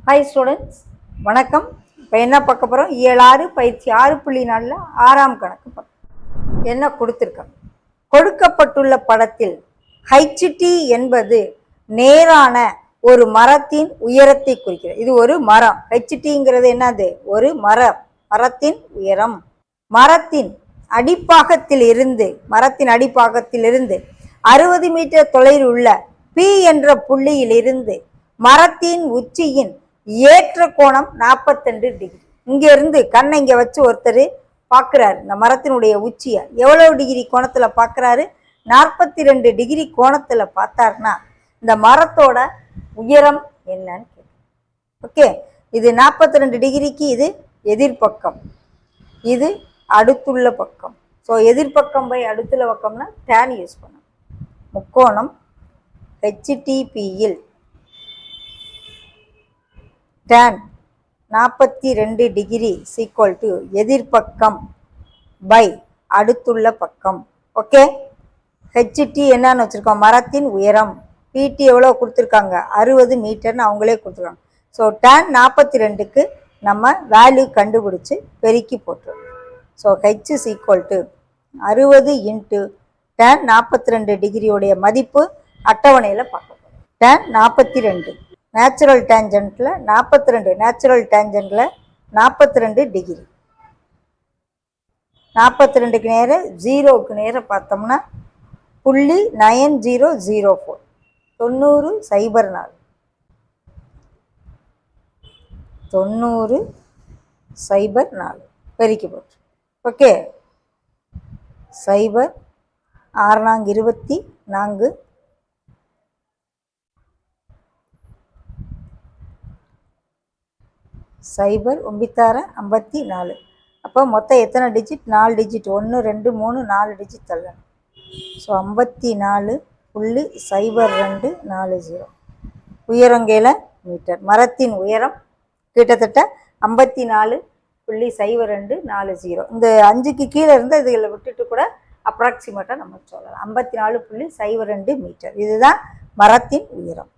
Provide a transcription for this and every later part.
Hi students, வணக்கம். இப்போ என்ன பார்க்க போகிறோம்? இயல் 6 பயிற்சி 6.4 ஆறாம் கணக்கு பார்க்க. என்ன கொடுத்துருக்காங்க? கொடுக்கப்பட்டுள்ள படத்தில் HT என்பது நேரான ஒரு மரத்தின் உயரத்தை குறிக்கிறது. இது ஒரு மரம். HTங்கிறது என்னது? ஒரு மரத்தின் உயரம். மரத்தின் அடிப்பாகத்திலிருந்து 60 மீட்டர் தொலைவில் உள்ள P என்ற புள்ளியிலிருந்து மரத்தின் உச்சியின் ஏற்ற கோணம் 42 டிகிரி. இங்க இருந்து கண்ணை இங்க வச்சு ஒருத்தர் பார்க்கிறாரு. இந்த மரத்தினுடைய உச்சியை எவ்வளவு டிகிரி கோணத்துல பார்க்கிறாரு? 42 டிகிரி கோணத்துல பார்த்தாருன்னா இந்த மரத்தோட உயரம் என்னன்னு கேட்கு. ஓகே, இது 42 டிகிரிக்கு இது எதிர்பக்கம், இது அடுத்துள்ள பக்கம். ஸோ எதிர்பக்கம் பை அடுத்துள்ள பக்கம்னா tan யூஸ் பண்ணணும். முக்கோணம் HTPயில் tan 42 டிகிரி ஈக்குவல் டு எதிர்பக்கம் பை அடுத்துள்ள பக்கம். ஓகே, HT என்னன்னு வச்சுருக்கோம்? மரத்தின் உயரம். PT எவ்வளோ கொடுத்துருக்காங்க? 60 மீட்டர்னு அவங்களே கொடுத்துருக்காங்க. ஸோ tan 42க்கு நம்ம வேல்யூ கண்டுபிடிச்சி பெருக்கி போட்டுருவோம். So H is equal to 60 into tan 42 டிகிரியோடைய மதிப்பு அட்டவணையில் பார்க்க போகிறோம். tan 42 நேச்சுரல் டேஞ்சன்ட்டில் 42, நேச்சுரல் டேஞ்சன்ட்டில் 42 டிகிரி. 42க்கு நேரம் 0க்கு நேரம் பார்த்தோம்னா 0.9004, 90.04, 90.04 பெருக்கி போட்டு. ஓகே, 0 6 24 0 9 54. அப்போ மொத்தம் எத்தனை டிஜிட்? 4 டிஜிட். 1 2 3 4 டிஜிட் தள்ளணும். ஸோ 54.0240 உயரங்கையில் மீட்டர். மரத்தின் உயரம் கிட்டத்தட்ட 54.0240. இந்த 5க்கு கீழே இருந்து இதுகளை விட்டுட்டு கூட அப்ராக்சிமேட்டாக நம்ம சொல்லலாம். 54.02 மீட்டர். இதுதான் மரத்தின் உயரம்.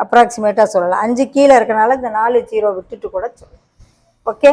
அப்ராக்சிமேட்டாக சொல்லலாம். 5 கீழே இருக்கனால இந்த 4 0 விட்டுட்டு கூட சொல்லலாம். ஓகே.